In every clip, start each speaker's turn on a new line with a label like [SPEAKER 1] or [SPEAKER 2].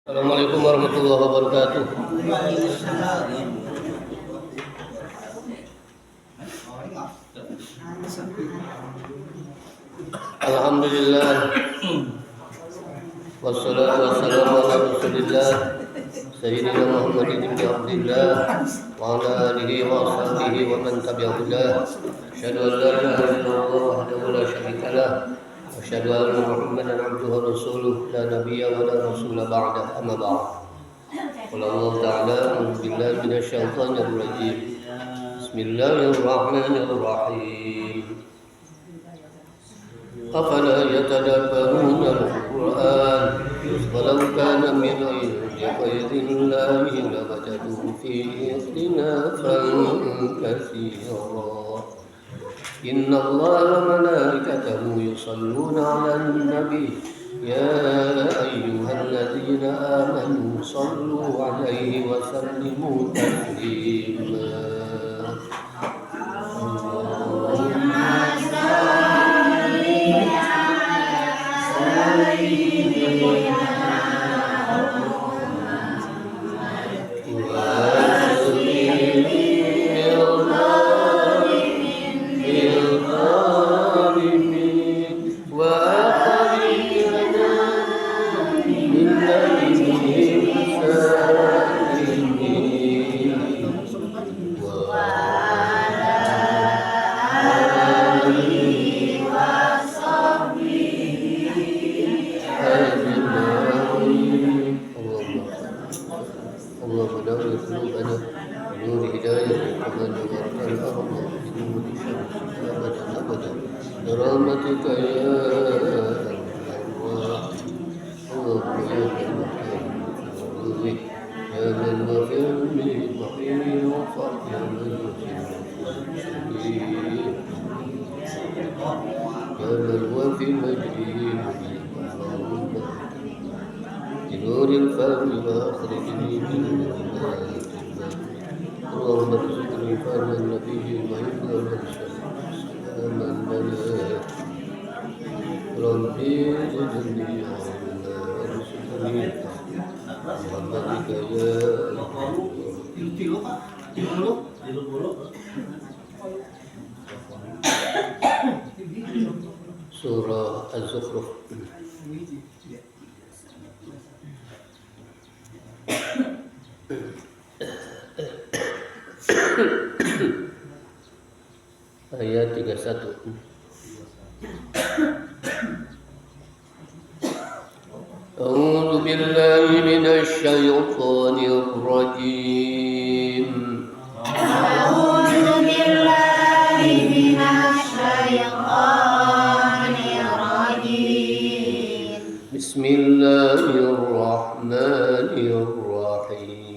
[SPEAKER 1] Assalamualaikum warahmatullahi wabarakatuh. Alhamdulillah. Wassalatu wassalamu ala Rasulillah Sayyidina Muhammadin ibn Abdillah wa ala alihi wa ashabihi wa man tabi'ahu hudah. Asyhadu an la ilaha illallah wahdahu la syarika lah. Asyhadu anna Muhammadan abduhu wa rasuluh la nabiyya wa la rasula ba'da, amma ba'd. Qala Allah ta'ala, a'udzu billahi minasyaitonir rajim. Bismillahirrahmanirrahim. Afala yatadabbaruna al-Qur'an walau kana min 'indi ghayrillahi lawajadu fihi ikhtilafan katsira. Inna Allaha wa malaikatahu yusalluna 'alan nabi ya ayyuhalladzina amanu sallu 'alaihi wa sallimu taslima. Surah Az-Zukhruf. Ayat 31. A'udzu billahi minasy syaithanir rajim. A'udzu billahi minasy syaithanir rajim. Bismillahirrahmanirrahim.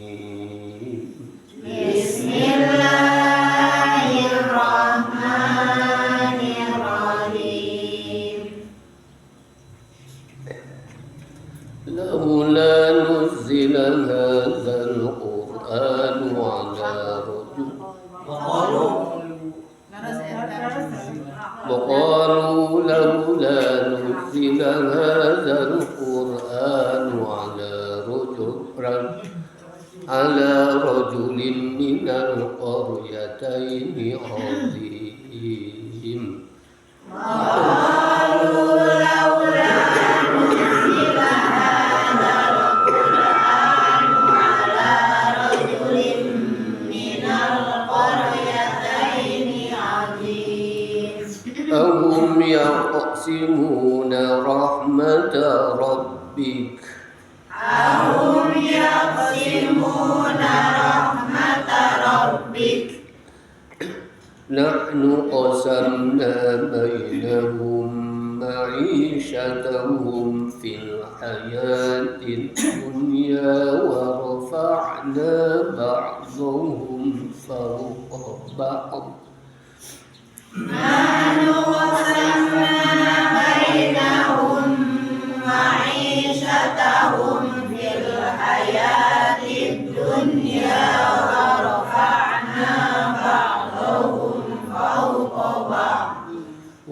[SPEAKER 1] لولا نزل هذا القرآن على رجل وقالوا لولا نزل هذا القرآن على رجل من القريتين عظيم. أهم يقسمون رحمة ربك نحن قسمنا بينهم معيشتهم في الحياة الدنيا ورفعنا بعضهم فوق بعض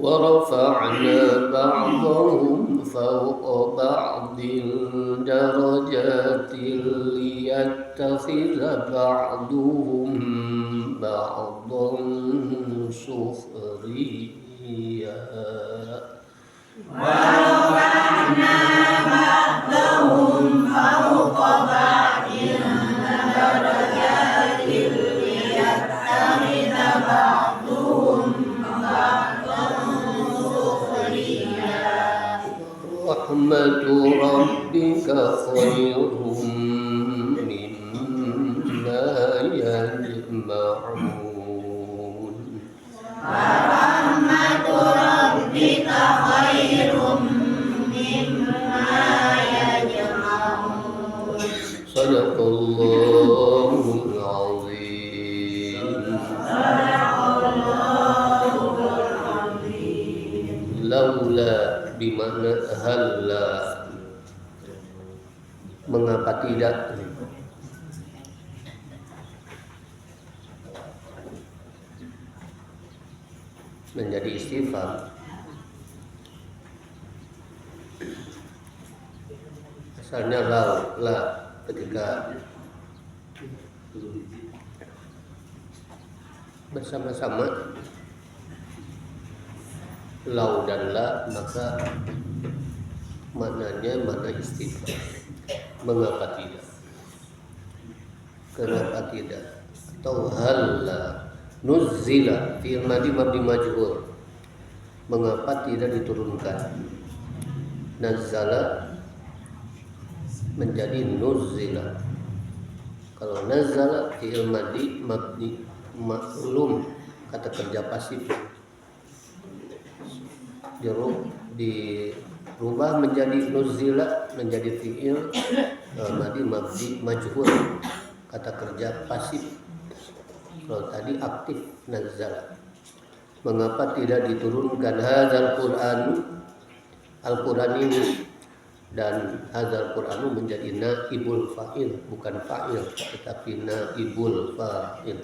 [SPEAKER 1] ورفعنا بعضهم فوق بعض درجات ليتخذ بعضهم بعضا سخريا
[SPEAKER 2] ورفعنا بعضهم فوق بعض درجات ليتخذ بعضهم بعضا سخريا
[SPEAKER 1] رحمة ربك خير مما يجمعون
[SPEAKER 2] ورحمة ربك خير مما يجمعون
[SPEAKER 1] صدق الله العظيم laula bimana halla mengapa tidak menjadi istifham asalnya la ketika bersama-sama lau dan la maka maknanya makna istifham. Mengapa tidak? Kenapa tidak? Atau halla nuzzila fi'il madhi mabni majhul. Mengapa tidak diturunkan? Nazzala menjadi nuzzila. Kalau nazzala fi'il madhi mabni maklum kata kerja pasif dirubah menjadi nuzila menjadi fi'il madhi mabni majhul kata kerja pasif. Kalau tadi aktif nazala. Mengapa tidak diturunkan hadzal Qur'an Al-Qur'an ini dan hadzal Qur'an menjadi naibul fa'il bukan fa'il tetapi naibul fa'il.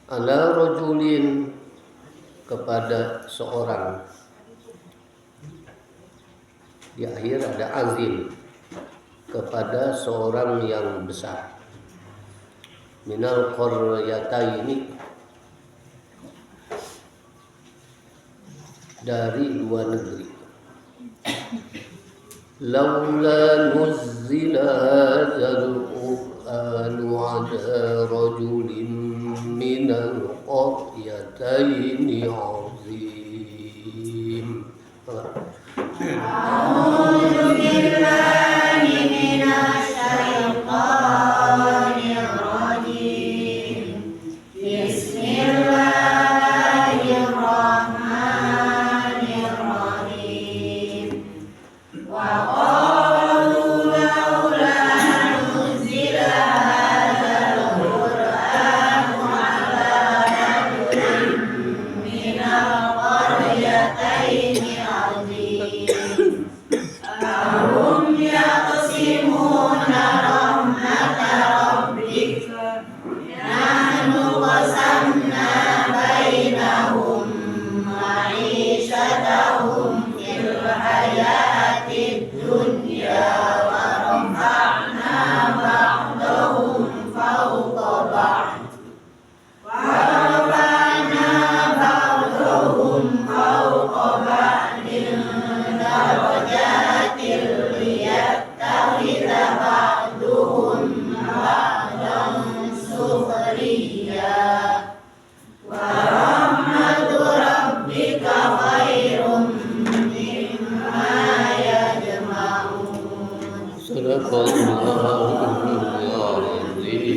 [SPEAKER 1] Ala rajulin kepada seorang. Di akhir ada azim kepada seorang yang besar. Minal qaryataini dari dua negeri. Laula nuzzila hadzal Qur'anu ala rajulin minal qaryataini azim.
[SPEAKER 2] A'udzu billahi minasy syaithanir rajim. Bismillahirrahmanirrahim. Wa qalu laula nuzila hadzal Qur'anu ala rajulin minal qaryataini azim. Ahum yaqsimuna rahmata rabbika nahnu qasamna bainahum ma'ishatahum fil hayatid dunya wa rafa'na ba'dahum fawqa ba'd darajatin liyattakhidha ba'duhum ba'dan sukhriya wa rahmatu rabbika khairum mimma yajma'un.
[SPEAKER 1] Sadaqallahul azim.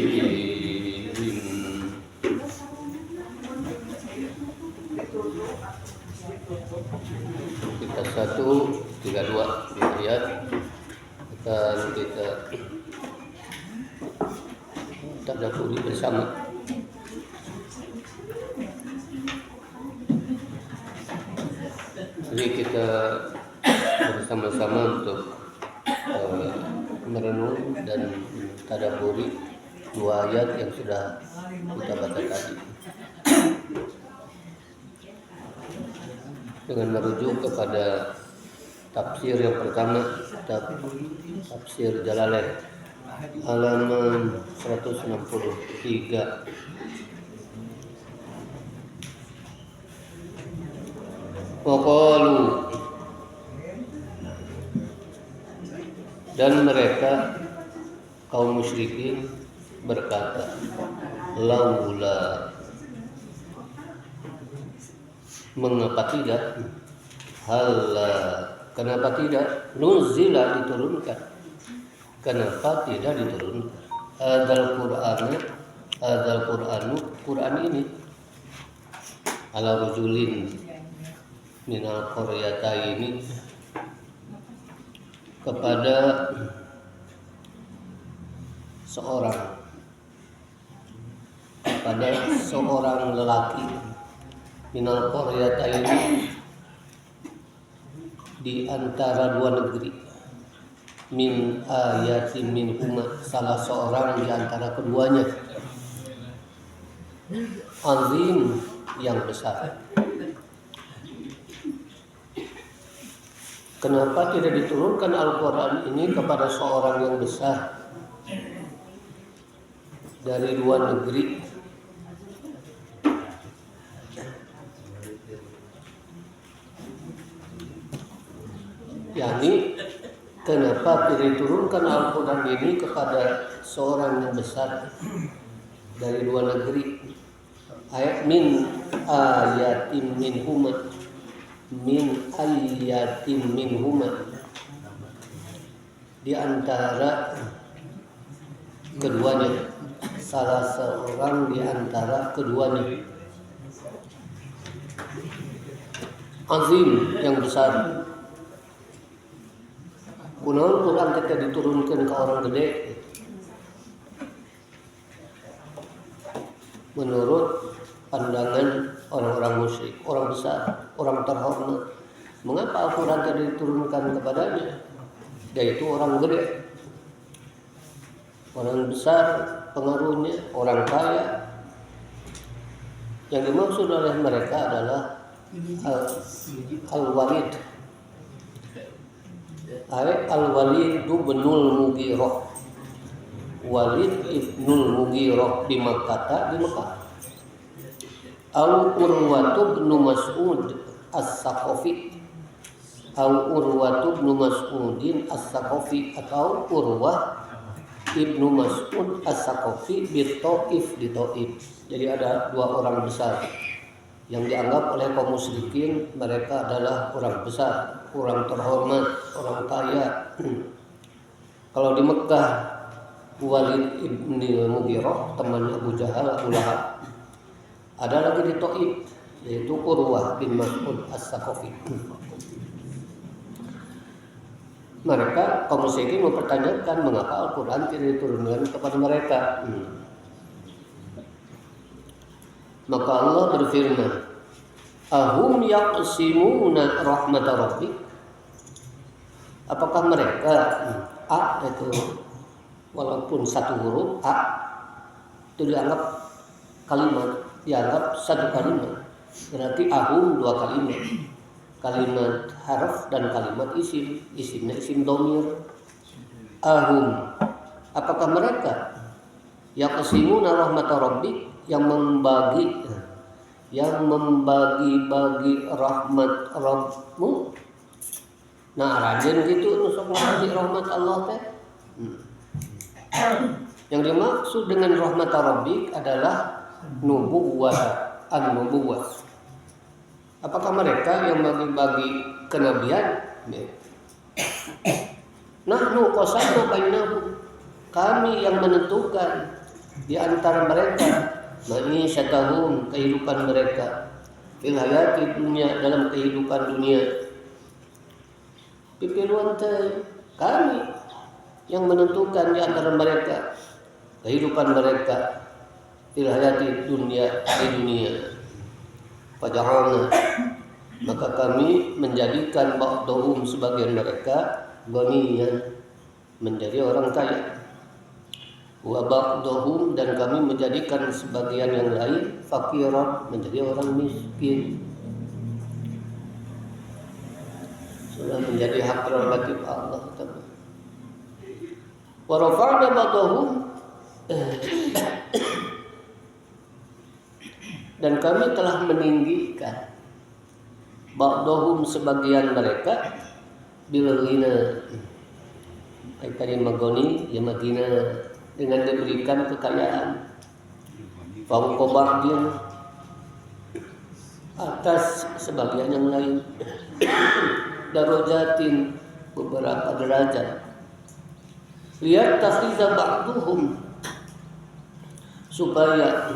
[SPEAKER 1] Kita 132 di ayat akan kita tadabburi bersama. Jadi kita bersama-sama untuk merenung dan tadabburi dua ayat yang sudah kita baca tadi. Dengan merujuk kepada tafsir yang pertama tafsir Jalalain halaman 163. Waqalu, dan mereka kaum musyrikin berkata, laula, mengapa tidak, halla, kenapa tidak, nuzila, diturunkan, kenapa tidak diturunkan, adzal Qur'anu, Quran ini, ala rujulin minal qaryataini, kepada seorang lelaki minal qaryataini, di antara dua negeri, min ayatin min huma, salah seorang di antara keduanya, azim, yang besar. Kenapa tidak diturunkan Al-Quran ini kepada seorang yang besar dari dua negeri? Yani, kenapa tidak diturunkan Al-Quran ini kepada seorang yang besar dari dua negeri? Ayat min ayatin min huma, min ayatin min huma, di antara keduanya, salah seorang di antara keduanya, azim, yang besar. Kunaon Quran ketika diturunkan ke orang gede? Menurut pandangan orang-orang musyrik, orang besar, orang terhormat, mengapa Al-Quran tidak diturunkan kepadanya? Yaitu orang gede, orang besar pengaruhnya, orang kaya. Yang dimaksud oleh mereka adalah Al-Walid. Al-Walid ibnul Mughirah, Walid ibnul Mughirah di Makkah, Al-Urwatu bin Mas'ud As-Saqafi, Al-Urwatu bin Mas'udin As-Saqafi, atau Urwah ibnu Mas'ud As-Saqafi di Taif, Jadi ada dua orang besar yang dianggap oleh kaum musyrikin mereka adalah orang besar, orang terhormat, orang kaya. Kalau di Mekah, Walid ibni Mughirah, teman Abu Jahal, Abu Lahab. Ada lagi di Taif, yaitu Urwah bin Mas'ud As-Saqafi. Mereka kaum musyrikin mempertanyakan mengapa Al-Quran tidak diturunkan kepada mereka. Maka Allah berfirman, ahum yaqsimuna rahmat rabbik, apakah mereka, a itu walaupun satu huruf a itu dianggap kalimat, dianggap satu kalimat, berarti ahum dua kalimat, kalimat harf dan kalimat isim, isimnya isim dhamir. Ahum, apakah mereka yaqsimuna rahmat rabbik, yang membagi-bagi rahmat Rabbmu. Nah, rajin gitu nusuk membagi rahmat Allah teh. Yang dimaksud dengan rahmat Rabbik adalah nubuwah, an-nubuwah. Apakah mereka yang bagi-bagi kenabian? Nahnu qasamna bainahum, kami yang menentukan di antara mereka ma'isyatahum, kehidupan mereka, fil hayati dunia, dalam kehidupan dunia. Pipiluan teh, kami yang menentukan di antara mereka kehidupan mereka fil hayati dunia, di dunia. Faja'alna, maka kami menjadikan ba'dahum, sebagian mereka, ghaniyan, menjadi orang kaya. Wa ba'dahum, dan kami menjadikan sebagian yang lain, fakiran, menjadi orang miskin. sudah menjadi hak prerogatif Allah. Wa rafa'na ba'dahum, dan kami telah meninggikan ba'dahum sebagian mereka bil ghina, tadi magoni ya Madinah, dengan diberikan kekayaan, fauqa ba'din, atas sebagian yang lain, darajatin, beberapa derajat, lihat takhidza ba'duhum, supaya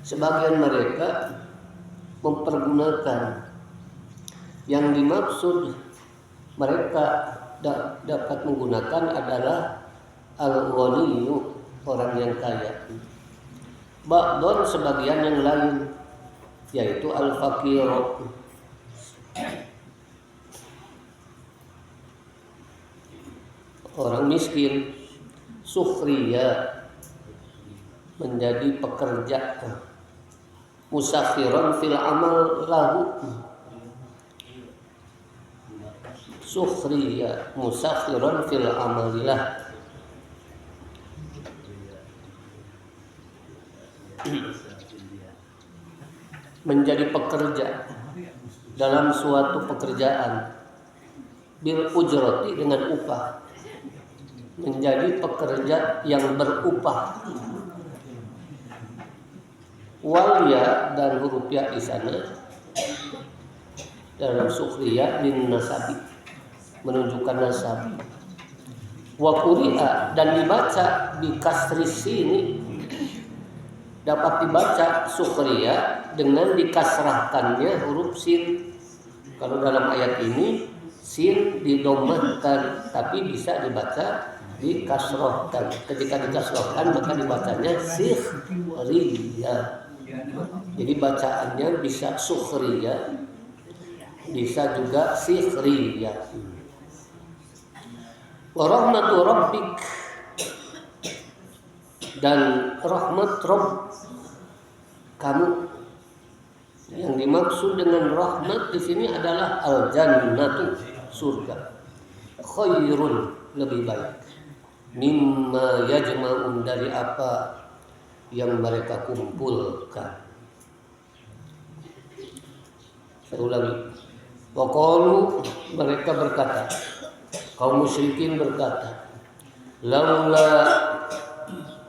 [SPEAKER 1] sebagian mereka mempergunakan, yang dimaksud mereka dapat menggunakan adalah al-ghaniyu, orang yang kaya, ba'don sebagian yang lain, yaitu al-faqir, orang miskin, sukhriya, menjadi pekerja, musakhiron fil amal lahu, sukhriya musakhiron fil amalilah, menjadi pekerja dalam suatu pekerjaan, bil ujrati, dengan upah, menjadi pekerja yang berupah. Wal ya, dan huruf ya di sana dalam sukhriya lin nasabi, menunjukkan nasab. Wa quri'a, dan dibaca bi kasri sini, dapat dibaca sukhriya dengan dikasrahkannya huruf sin. Kalau dalam ayat ini sin didomahkan, tapi bisa dibaca dikasrohkan. Ketika dikasrohkan maka dibacanya sikhriya. Jadi bacaannya bisa sukhriya, bisa juga sikhriya. Wa rahmatu rabbik, dan rahmat Rabb kamu. Yang dimaksud dengan rahmat di sini adalah al-jannatu, surga. Khairun, lebih baik. Mimma yajma'un, dari apa yang mereka kumpulkan. Saya ulangi. Wa qalu, mereka berkata, kaum musyrikin berkata, laula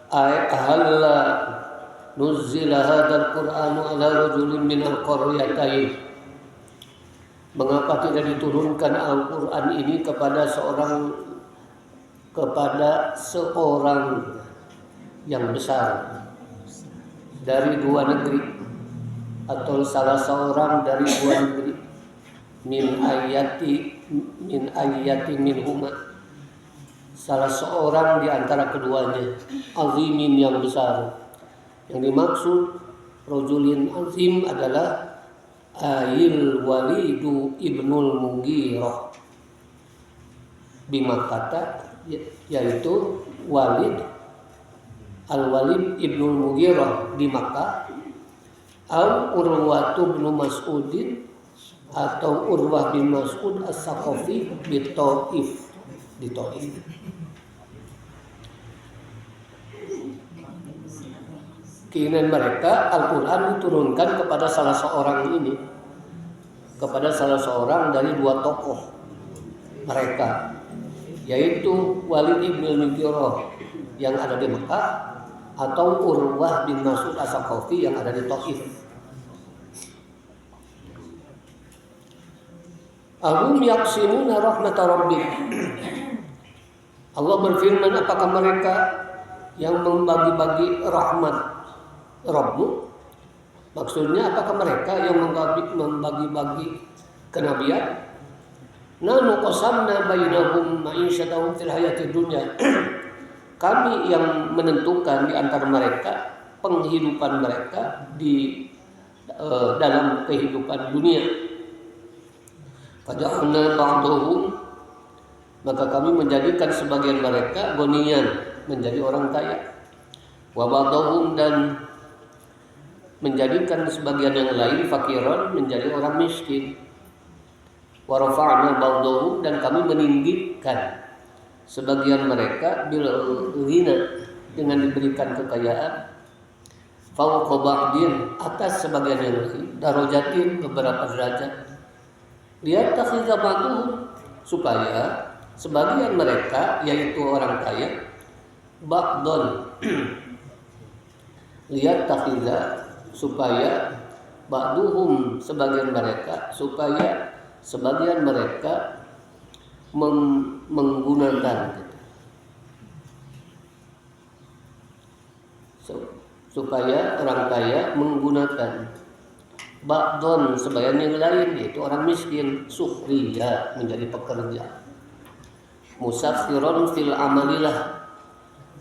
[SPEAKER 1] ahalla nuzzila hadzal qur'anu ala rajulin minal qaryatain, mengapa tidak diturunkan Al-Qur'an ini kepada seorang yang besar dari dua negeri, atau salah seorang dari dua negeri, min ayati minhuma, salah seorang di antara keduanya, azimin, yang besar. Yang dimaksud rajulin azim adalah Ayil Walidu ibnul Mughirah bimakata, yaitu Walid, Al-Walid ibnul Mughirah di Makkah, al Urwatu bin Mas'udin, atau Urwah bin Mas'ud as-Saqafi di Taif. Keinginan mereka Al-Quran diturunkan kepada salah seorang ini, kepada salah seorang dari dua tokoh mereka, yaitu Walid ibn Mughirah yang ada di Mekah, atau Urwah bin Mas'ud as-Saqafi yang ada di Taif. Ahum yaqsimuna rahmat rabbik, Allah berfirman, apakah mereka yang membagi-bagi rahmat Rabbmu? Maksudnya apakah mereka yang membagi-bagi kenabian? Nahnu qasamna bainahum ma'isyatahum fil hayatid dunya, kami yang menentukan di antara mereka penghidupan mereka di dalam kehidupan dunia. Faja'alna ba'dahum, maka kami menjadikan sebagian mereka goniyan, menjadi orang kaya, wa ba'dahum, dan menjadikan sebagian yang lain fakiran, menjadi orang miskin. Wa rafa'na ba'dahum, dan kami meninggikan sebagian mereka bil ghina, dengan diberikan kekayaan, fawqa ba'din, atas sebagian yang lain, darajatin, beberapa derajat, liyattakhidha ba'duhum, supaya sebagian mereka, yaitu orang kaya, ba'don liyattakhidha, supaya ba'duhum, sebagian mereka, supaya sebagian mereka menggunakan, supaya orang kaya menggunakan ba'don, sebagian yang lain, yaitu orang miskin, sukhriya, menjadi pekerja, musafirun fil amalilah,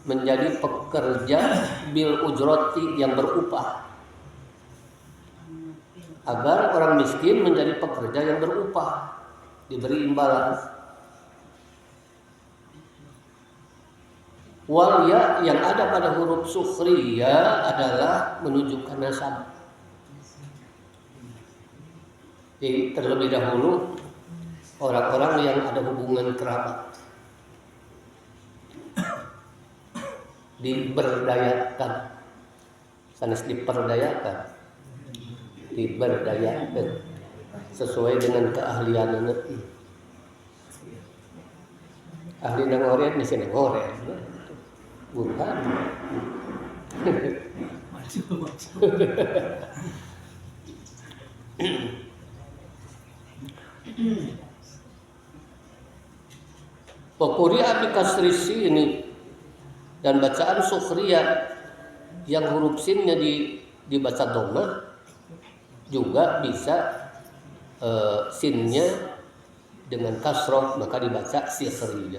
[SPEAKER 1] menjadi pekerja bil ujrati, yang berupah, agar orang miskin menjadi pekerja yang berupah, diberi imbalan. Wal ya, yang ada pada huruf sukhriya adalah menunjukkan nasab. Jadi terlebih dahulu orang-orang yang ada hubungan kerabat diberdayakan, sanes diperdayakan, diberdayakan sesuai dengan keahlian. Ahli nang oren di sini oren, bukan. Pokuri abi kasrisi ini, dan bacaan sukhriya yang huruf sinnya dibaca dhamma, juga bisa sinnya dengan kasroh, maka dibaca sikhriya.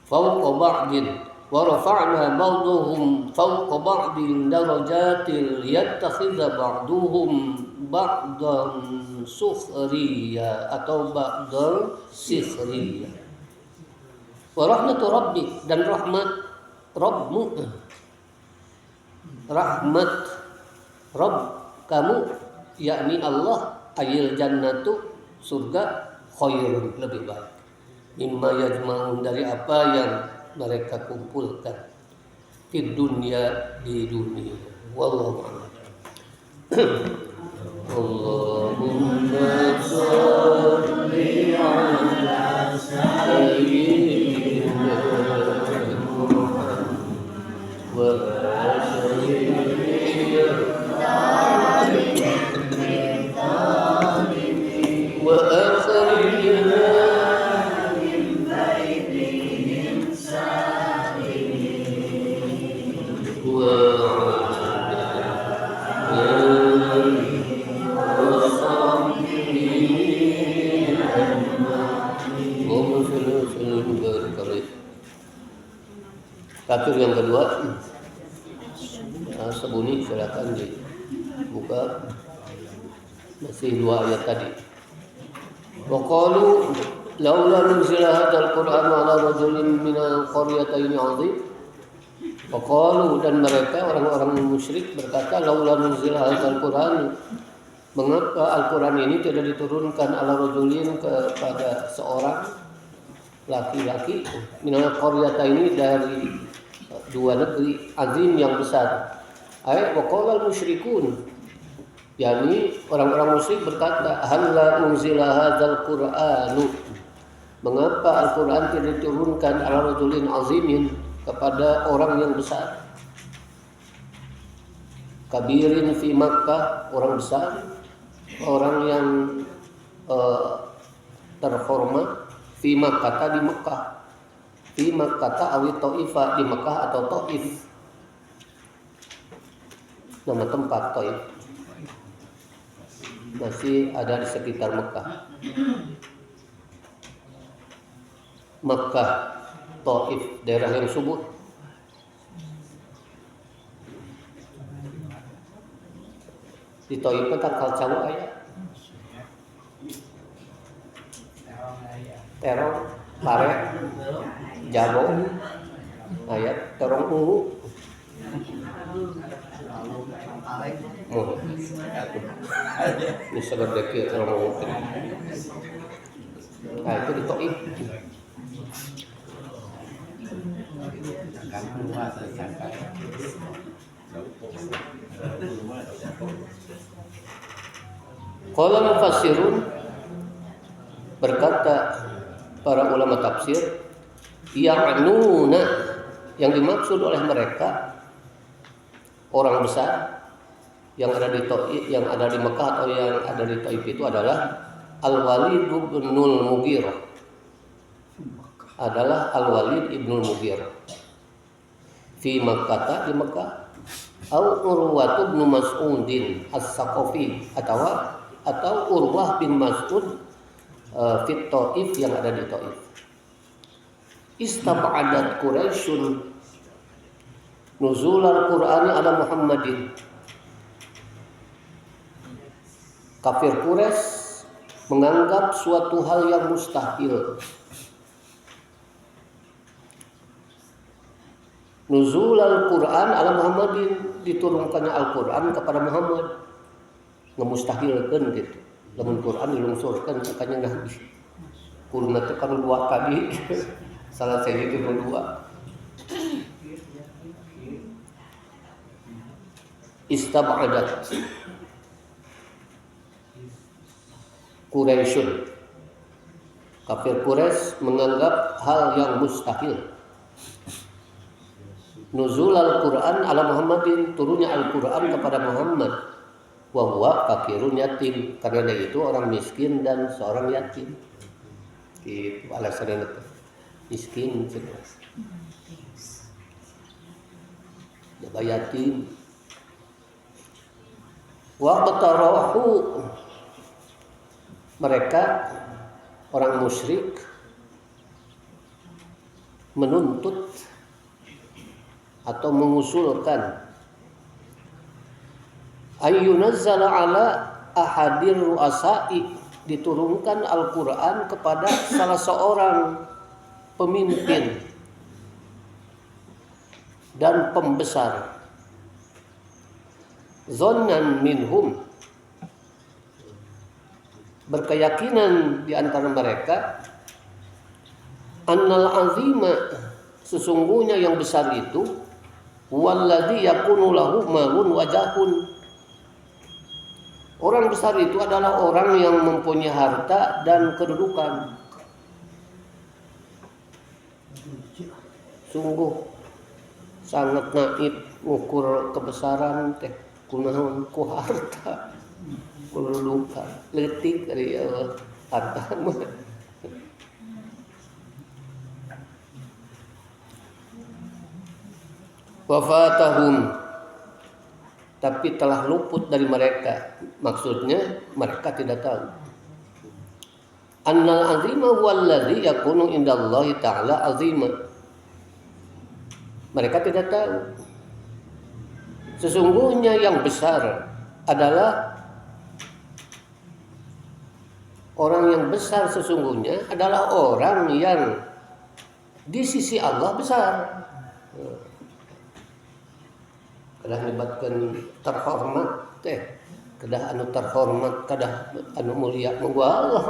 [SPEAKER 1] Fawqa ba'din wa rafa'na ba'dahum fawqa ba'din darajatil yattakhidha ba'duhum ba'dan sukhriya atau ba'dan sikhriya. Wa rahmatu rabbik, dan rahmat Rabbmu, rahmat Rabb kamu, yakni Allah, ayil jannatu, surga, khairun, lebih baik, mimma yajma'un, dari apa yang mereka kumpulkan, di dunia, di dunia. Wallahu a'lam. Allahumma sholli ala sayyidina Muhammad wa Takbir yang kedua, sebunyi silakan dibuka, masih 2 ayat tadi. Wa qalu laula nuzila hadzal qur'an ala rajulin minal qaryatayn 'azim. Wa qalu, dan mereka orang-orang musyrik berkata, laula nuzila hadzal qur'an, mengapa Al-Qur'an ini tidak diturunkan ala rajulin, kepada seorang laki-laki, minal qaryatayn, dari 2 negeri, azim, yang besar. Ayat waqala al-musyrikun, yakni orang-orang musyrik berkata, halla unzila hadzal qur'anu, mengapa Al-Qur'an tidak diturunkan ala rajulin azimin, kepada orang yang besar, kabirin fi Makkah, orang besar, orang yang terhormat, fi Makkah, di Mekah, fi Makkah awi Taifah, di Mekah atau Taif, nama tempat Taif, masih ada di sekitar Mekah. Mekah, Taif, daerah yang subur. Di Taif tangkal cawu aya terong, pare, jabong, ayat terong ungu, Mau bisa berdeki kalau mau mungkin. Nah itu di Taif. Qala mufassirun, berkata para ulama tafsir, ya'nuna, yang dimaksud oleh mereka orang besar yang ada di Taif, yang ada di Mekah atau yang ada di Taif itu adalah Al-Walid ibnul Mughirah. Adalah Al-Walid ibnul Mughirah. Fi Makkah, di Mekah. Au Urwah bin Mas'udin As-Saqafi, atau Urwah bin Mas'ud fi Taif, yang ada di Taif. Istab'adat Quraisyun nuzul al-Qur'ani ala Muhammadin. Kafir Quraisy menganggap suatu hal yang mustahil. Nuzul al-Qur'an ala Muhammadin, diturunkannya Al-Qur'an kepada Muhammad. Ngemustahilkeun gitu. Lamun Qur'an dilungsurkeun ka kanjeng Nabi. Kurna teh kan dua tadi. Salah saya itu dua. Istab'adat Quraisyun, kafir Quraisy menganggap hal yang mustahil. Nuzul al-Qur'an ala Muhammadin, turunnya Al-Qur'an kepada Muhammad. Wa huwa fakirun yatim, karena dia itu orang miskin dan seorang yatim. Itu alasannya itu. Miskin jelas. Dia yatim. Wa qatarahu, mereka orang musyrik menuntut atau mengusulkan ayyunazzala ala ahadir ru'asa'i, diturunkan Al-Qur'an kepada salah seorang pemimpin dan pembesar. Zonnan minhum, berkeyakinan di antara mereka, annal azima, sesungguhnya yang besar itu, walladzi yakunu lahu malun wajahun, orang besar itu adalah orang yang mempunyai harta dan kedudukan. Sungguh sangat naib ukur kebesaran teh kunaon ku harta, kedudukan, letik dari harta mah. Wafatahum, tapi telah luput dari mereka, maksudnya mereka tidak tahu. Annal azima huwallazi yakunu indallahi ta'ala azima, mereka tidak tahu sesungguhnya yang besar adalah orang yang besar, sesungguhnya adalah orang yang di sisi Allah besar. Kedah libatkan terhormat teh, kedah anu terhormat, kedah anu mulia munggu Allah.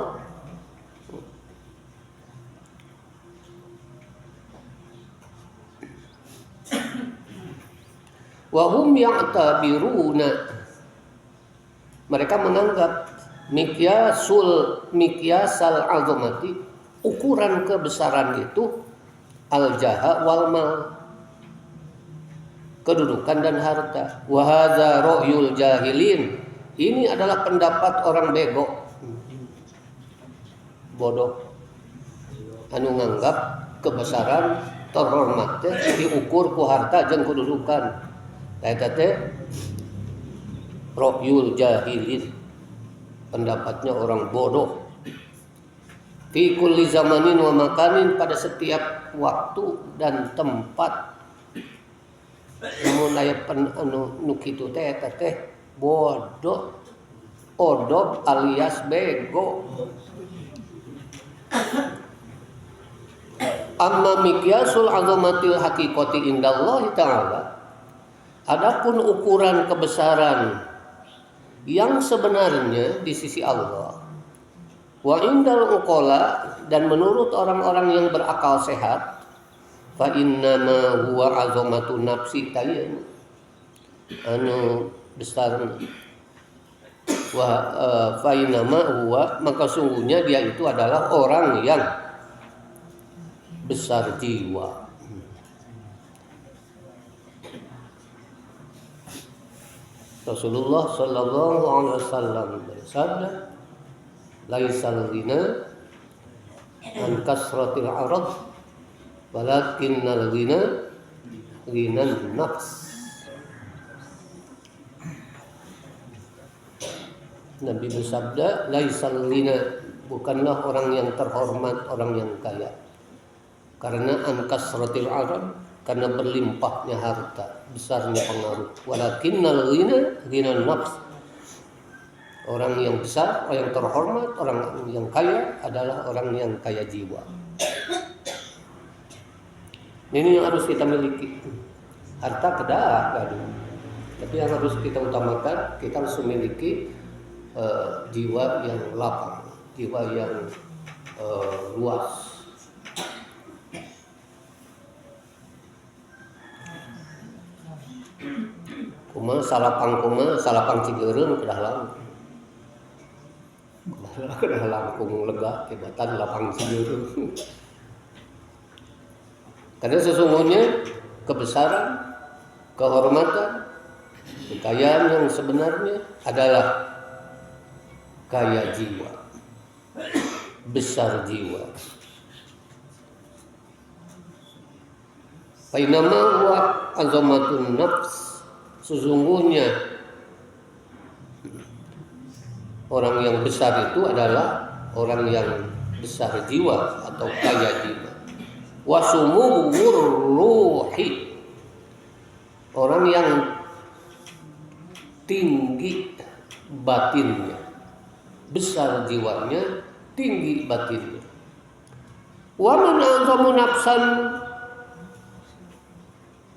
[SPEAKER 1] Wahum ya'tabiruna, mereka menganggap mikyasal azamati, ukuran kebesaran itu al-jaha wal mal, kedudukan dan harta. Wa hadza ra'yul jahilin, ini adalah pendapat orang bego, bodoh, anu nganggap kebesaran terhormat teh diukur ku harta jeung kedudukan. Eta teh ra'yul jahilin, pendapatnya orang bodoh. Fi kulli zamanin wa makanin, pada setiap waktu dan tempat. Namun aya nu kitu teh eta teh bodoh, odob alias bego. Amma mikyasul azamatil haqiqati indallahi ta'ala, adapun ukuran kebesaran yang sebenarnya di sisi Allah. Wa indal uqala, dan menurut orang-orang yang berakal sehat, fa innama huwa azamatu nafsi tayyan anu besar. Wa fa innama huwa, maka sungguhnya dia itu adalah orang yang besar jiwa. Rasulullah sallallahu alaihi wasallam bersabda, laisal ghina an kasratil arad walakinnal ghina ghinan nafs. Nabi bersabda, laisal ghina, bukanlah orang yang terhormat, orang yang kaya, karena an kasratil arad, karena berlimpahnya harta, besarnya pengaruh. Walakinnal ghina ghinan nafs, orang yang besar, orang yang terhormat, orang yang kaya adalah orang yang kaya jiwa. Ini yang harus kita miliki. Harta kedah, tapi yang harus kita utamakan, kita harus memiliki jiwa yang lapang, jiwa yang luas. Salapang Cigereun kedah langkung lega kebatan lapang Cigereun. Karena sesungguhnya kebesaran, kehormatan, kekayaan yang sebenarnya adalah kaya jiwa, besar jiwa. Fa innama huwa azamatun nafs, sesungguhnya orang yang besar itu adalah orang yang besar jiwa atau kaya jiwa. Wasumuhur ruhi, orang yang tinggi batinnya, besar jiwanya, tinggi batinnya. Wa man azamu nafsan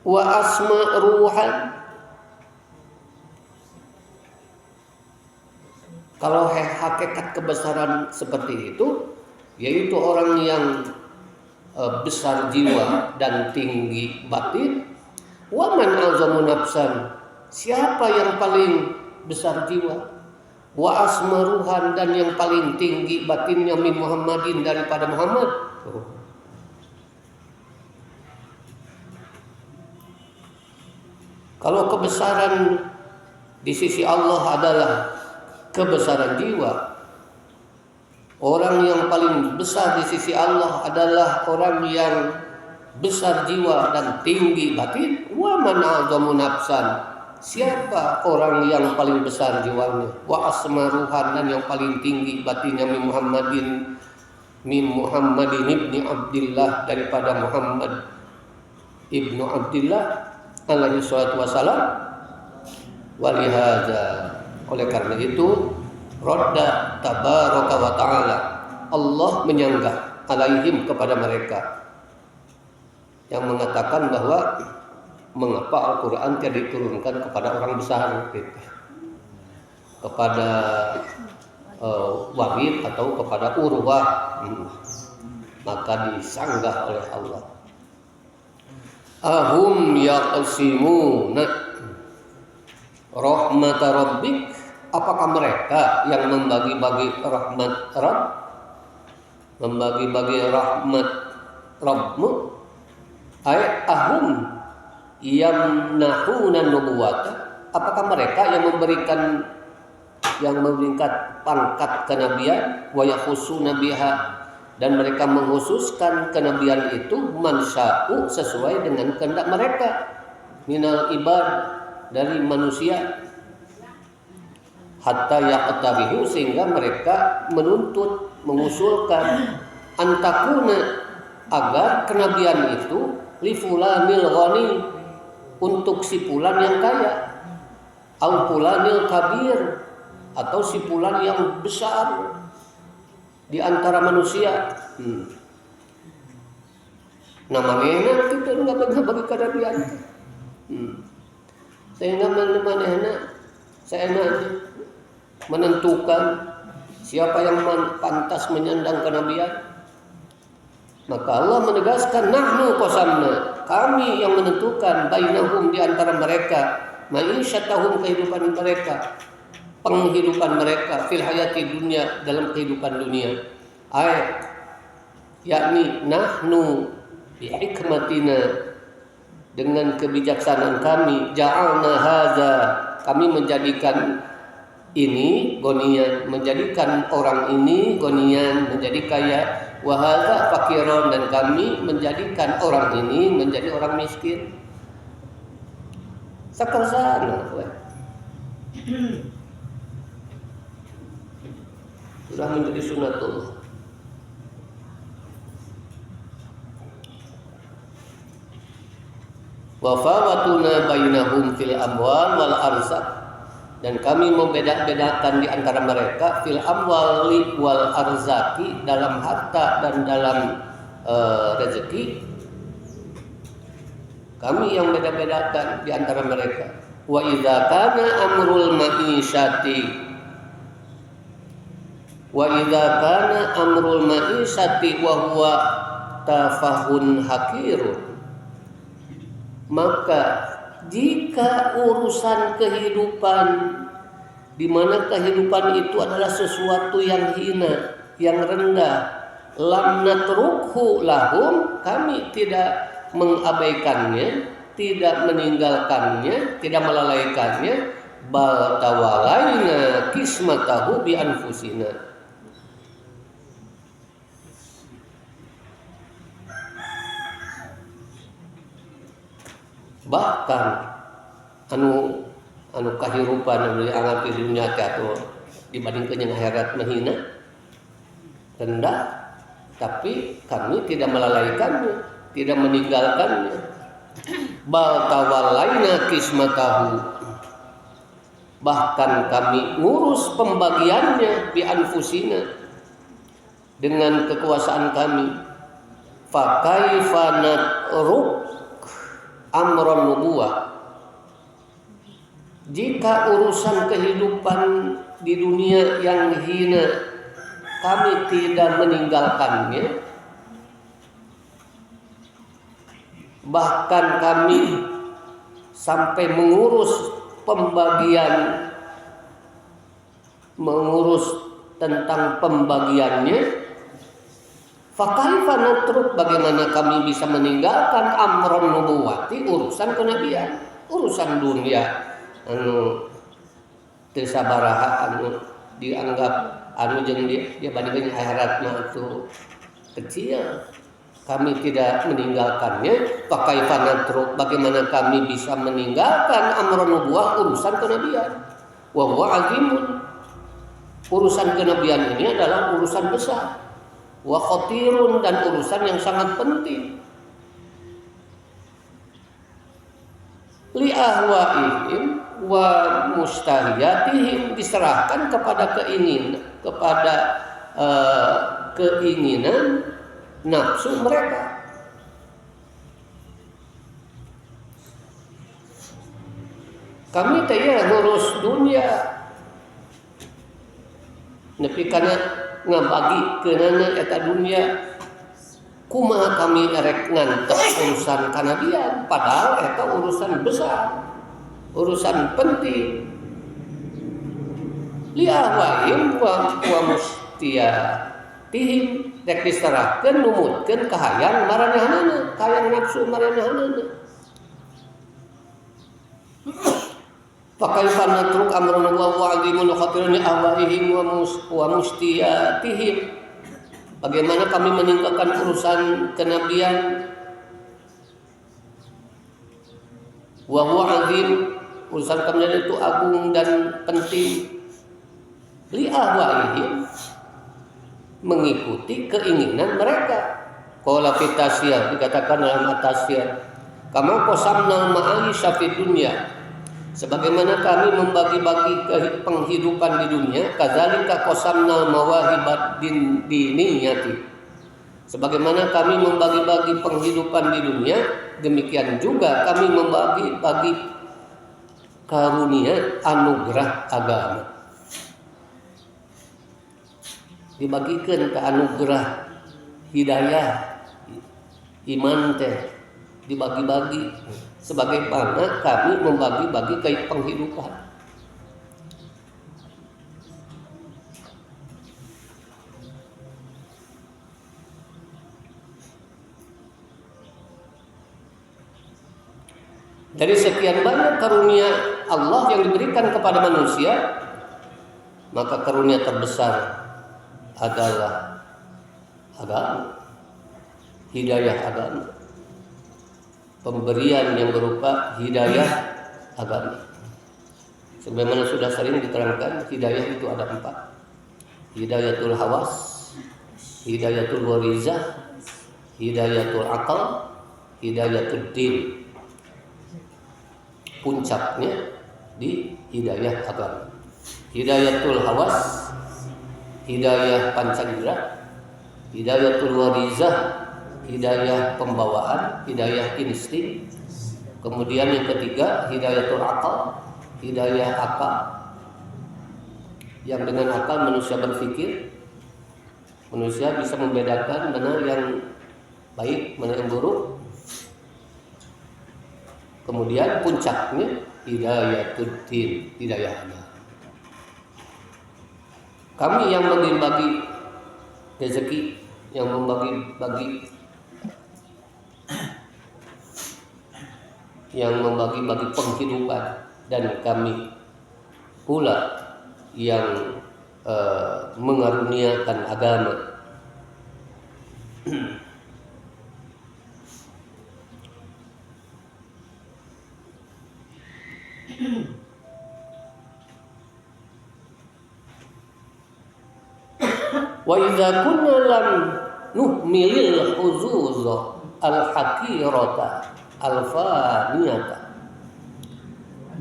[SPEAKER 1] wa asma ruhan, kalau hakikat kebesaran seperti itu, yaitu orang yang besar jiwa dan tinggi batin. Wa man azamu nafsan, siapa yang paling besar jiwa, wa asmaruhan, dan yang paling tinggi batinnya, min Muhammadin, daripada Muhammad. Kalau kebesaran di sisi Allah adalah kebesaran jiwa, orang yang paling besar di sisi Allah adalah orang yang besar jiwa dan tinggi batin. Wa man azamu nafsan, siapa orang yang paling besar jiwanya, wa asmaruhan, dan yang paling tinggi batinnya, min Muhammadin ibni Abdillah, daripada Muhammad ibnu Abdillah alaihi salatu wassalam. Walihada, oleh karena itu, radda tabaraka wa ta'ala, Allah menyanggah alaihim, kepada mereka yang mengatakan bahwa mengapa Al-Quran tidak diturunkan kepada orang besar, kepada Walid atau kepada Urwah, maka disanggah oleh Allah. Ahum yaqsimuna rahmat rabbik, apakah mereka yang membagi-bagi rahmat Rabb, membagi-bagi rahmat Rabbmu? Ay ahum yamnahuna nubuwata, apakah mereka yang memberikan pangkat kenabian, wa yakhusuna biha, dan mereka mengkhususkan kenabian itu, mansa'u, sesuai dengan kehendak mereka, minal ibad, dari manusia, hatta yaqtarihu, sehingga mereka menuntut, mengusulkan, antakuna, agar kenabian itu li fulanil ghani, untuk si fulan yang kaya, au fulanil kabir, atau si fulan yang besar di antara manusia. Namanya kita enggak bagi kenabian. Sehingga mana-mana saya nanti menentukan siapa yang pantas menyandang kenabian. Maka Allah menegaskan, nahnu qasamna, kami yang menentukan bainahum, di antara mereka, ma'isyatahum, kehidupan mereka, penghidupan mereka, fil hayati dunia, dalam kehidupan dunia. Yakni nahnu bi hikmatina, dengan kebijaksanaan kami, ja'alna hadza, kami menjadikan ini gonian, menjadikan orang ini gonian, menjadi kaya, wa hadza fakiran, dan kami menjadikan orang ini menjadi orang miskin. Sakarsana sudah menjadi sunatullah. Wa fawatuna bainahum fil amwal wal arzaq, dan kami membeda-bedakan di antara mereka fil amwali wal arzaki, dalam harta dan dalam rezeki. Kami yang beda-bedakan di antara mereka. Wa idza kana amrul ma'isyati, wa idza kana amrul ma'isyati wa huwa tafahun hakirun, maka jika urusan kehidupan, di mana kehidupan itu adalah sesuatu yang hina, yang rendah, lam natrukhu lahum, kami tidak mengabaikannya, tidak meninggalkannya, tidak melalaikannya, bal tawalaina kismatahu bi anfusina, bahkan anu kahirupan anu dianggap di dunia atau dibandingkan yang akhirat menghina, rendah, tapi kami tidak melalaikannya, tidak meninggalkannya. Bal tawalaina kismatahu, bahkan kami ngurus pembagiannya bi anfusina, dengan kekuasaan kami. Fa kaifa natruk amron nubuwah, jika urusan kehidupan di dunia yang hina kami tidak meninggalkannya, bahkan kami sampai mengurus pembagian, mengurus tentang pembagiannya. Fakaifa natruk, bagaimana kami bisa meninggalkan amron nubuwati, urusan kenabian, urusan dunia anu teu sabaraha, anu dianggap anu jeung dia bandingkeun akhirat mah itu kecil, kami tidak meninggalkannya. Fakaifa natruk, bagaimana kami bisa meninggalkan amron nubuwah, urusan kenabian. Wa huwa azimun, urusan kenabian ini adalah urusan besar. Wa khatirun, dan urusan yang sangat penting. Li ahwaihim wa mustahiyatihim, diserahkan kepada keinginan nafsu mereka. Kami teh ngurus dunia, nepi kana ngabagi keunana eta dunia, kumaha kami erek ngantos urusan kanabian, padahal eta urusan besar, urusan penting. Li ahwaihim wa mustiyatihim, rek diserahkeun numutkeun kahayang maranehanana, kahayang nafsu maranehanana. Fakaifa natruk amrun wa azimun khatirun ahwaihim wa mustiyatihim, bagaimana kami meninggalkan urusan kenabian. Wa huwa azim, urusan kenabian itu agung dan penting. Li ahwaihim, mengikuti keinginan mereka. Qala fi tasyir, dikatakan dalam at-tasyir, kama qasamna ma'isha fid dunya, sebagaimana kami membagi-bagi penghidupan di dunia, kadzalika qasamna mawahibat diniyati, sebagaimana kami membagi-bagi penghidupan di dunia, demikian juga kami membagi-bagi karunia anugerah agama. dibagikeun ka anugerah hidayah iman teh dibagi-bagi sebagaimana kami membagi-bagi penghidupan. Dari sekian banyak karunia Allah yang diberikan kepada manusia, maka karunia terbesar adalah agama, hidayah agama, pemberian yang berupa hidayah agama. Sebagaimana sudah sering diterangkan, hidayah itu ada 4: hidayatul hawas, hidayatul warizah, hidayatul aqal, hidayatul din. Puncaknya di hidayah agama. Hidayatul hawas, hidayah pancaindera, hidayatul warizah, hidayah pembawaan, hidayah insting. Kemudian yang ketiga, hidayatul aqal, hidayah akal. Yang dengan akal manusia berpikir, manusia bisa membedakan mana yang baik, mana yang buruk. Kemudian puncaknya hidayatul din, hidayah agama. Kami yang membagi rezeki, yang membagi-bagi penghidupan, dan kami pula yang mengaruniakan agama. Wa idza kunna lam nuhmilil huzuz al-hakirata al-faniyata,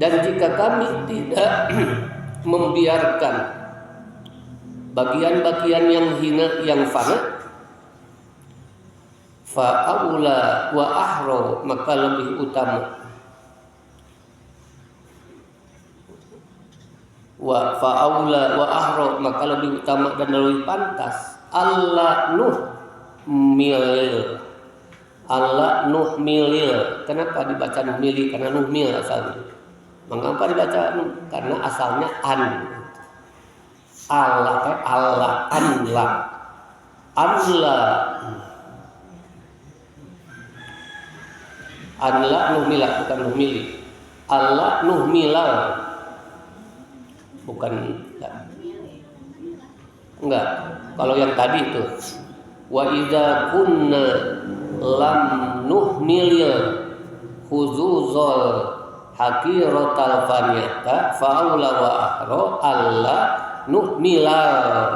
[SPEAKER 1] dan jika kami tidak membiarkan bagian-bagian yang hina yang fana, fa aula wa ahra, maka lebih utama wa fa'aula wa ahra, maka lebih utama dan lebih pantas Allah nuhmilil. Kenapa dibaca nuhmili? Karena nuhmil asalnya. Mengapa dibaca nuh? Karena asalnya an. Allah nuhmila, bukan nuhmili. Allah nuhmilal, bukan enggak. Kalau yang tadi itu wa idza kunna lam nuhmilil khuzuzal hakiratal faniyata fa'aula wa ahra alla nuhmilal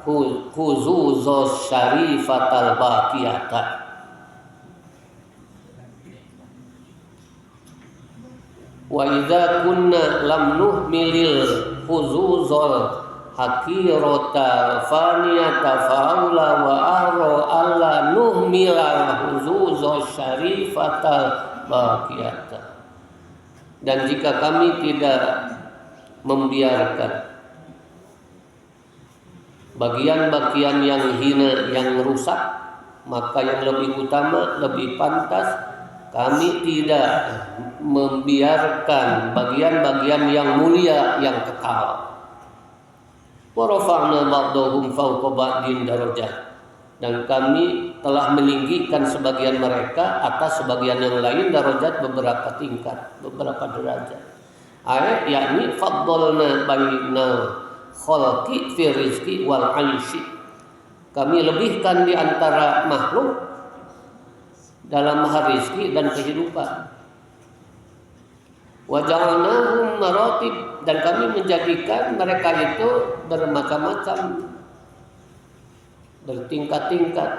[SPEAKER 1] khuzuzas syarifatal baqiyata. Wa idza kunna lam nuhmilil khuzuzal hakirata faniyata fa'aula wa ahra alla nuhmilal khuzuzal syarifatal baqiyata. Dan jika kami tidak membiarkan bagian-bagian yang hina, yang rusak, maka yang lebih utama, lebih pantas kami tidak membiarkan bagian-bagian yang mulia, yang kekal. Wa rafa'na ba'dahum fawqa ba'din darajat, dan kami telah meninggikan sebagian mereka atas sebagian yang lain darajat, beberapa tingkat, beberapa derajat. Ayat yakni faddalna bainal khalqi fi rizqi wal 'aishi. Kami lebihkan di antara makhluk dalam hal rizki dan kehidupan. Wa ja'alnahum maratib, dan kami menjadikan mereka itu bermacam-macam, bertingkat-tingkat.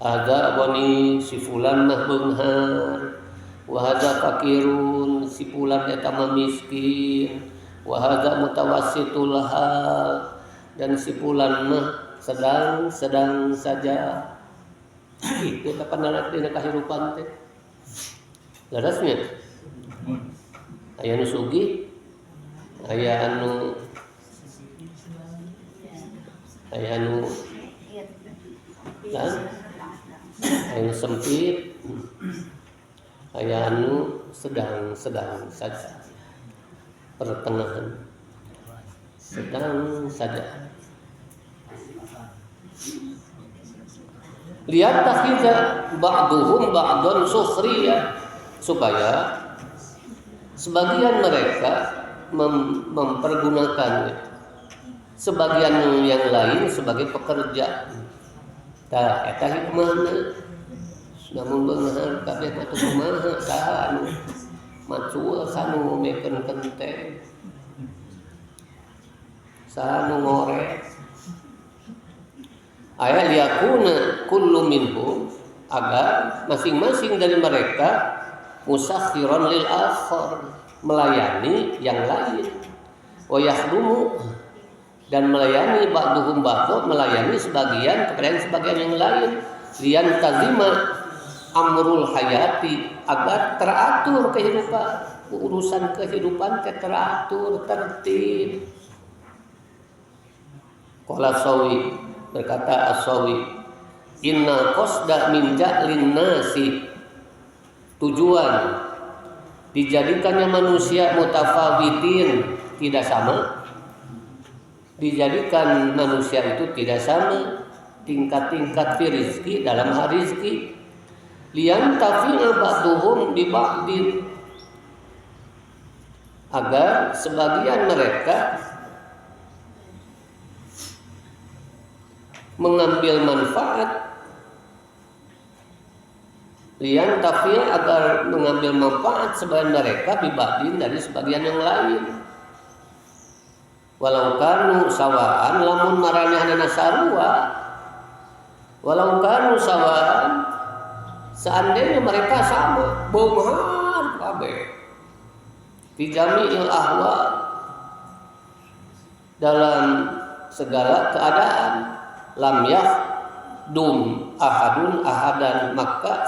[SPEAKER 1] Ada bani si fulan mah beunghar, wa hadza fakirun, si fulan eta mah miskin, wa hadza mutawassitul hal, dan si fulan mah sedang saja. Itu kapan nanti dina kahirupan teh. Larasnya aya nu sugih, aya anu aya nu dan aya nu sempit, aya anu sedang saja, pertengahan, sedang saja. Lihat takhidza ba'duhum ba'dun sukhriya, supaya sebagian mereka mempergunakan sebagian yang lain sebagai pekerja. Tah eta hikmahna. Namun beunghar kabeh mah teu kumaha saha anu macul sanu mekeun kenteng. Saha nu ngorek. Aya liyakuna kullu minhum, agar masing-masing dari mereka musakhiran lil akhar, melayani yang lain, wa yakhdumu, dan melayani ba'duhum ba'd, melayani sebagian kepada sebagian yang lain, lian tazima amrul hayati, agar teratur kehidupan, urusan kehidupan teratur, tertib. Qala Sawi, berkata As-Sawi, inna qasda min ja'lin nasi, tujuan dijadikannya manusia mutafawitin, tidak sama, dijadikan manusia itu tidak sama tingkat-tingkat fi rizki, dalam hal rizki, lian tafi'a ba'duhum bi ba'din, agar sebagian mereka mengambil manfaat, lian tafil, agar mengambil manfaat sebagian mereka bibadin dari sebagian yang lain. Walau kanu sawaan, lamun marane anana sarua, walau kanu sawaan, seandainya mereka sama, beunghar kabeh fi jami'il ahwal, dalam segala keadaan, lam yahdum ahadun ahadan, maka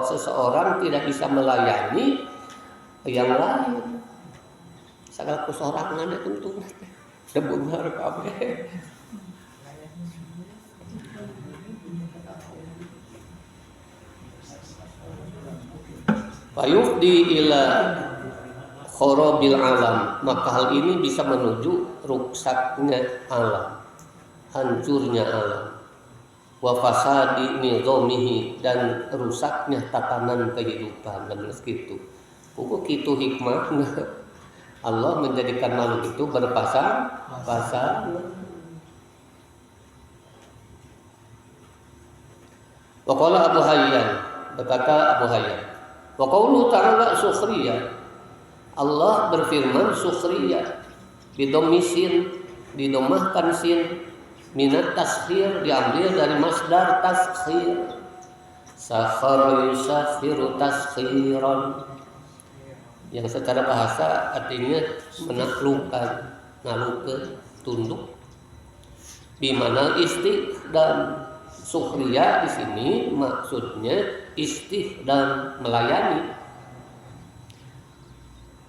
[SPEAKER 1] seseorang tidak bisa melayani yang lain. Sagala kusorangan tentu debeunghar kabeh. Fayufdi ila kharabil alam, maka hal ini bisa menuju ruksaknya alam, hancurnya alam, wa fasadi nizamihi, dan rusaknya tatanan kehidupan. Dan segitu pokok kitu hikmahna Allah menjadikan makhluk itu berpasang-pasang. Wa qala Abu Hayyan, berkata Abu Hayyan, wa qauluhu ta'ala sukhriyah, Allah berfirman sukhriyah bidomisin, didomahkan sin, minat taskhir, diambil dari masdar taskhir, sakhara yusakhiru taskhiran, yang secara bahasa artinya menaklukkan, ngalukeun, tunduk. Bimana istikhdam, sukhriyah di sini maksudnya istikhdam, melayani.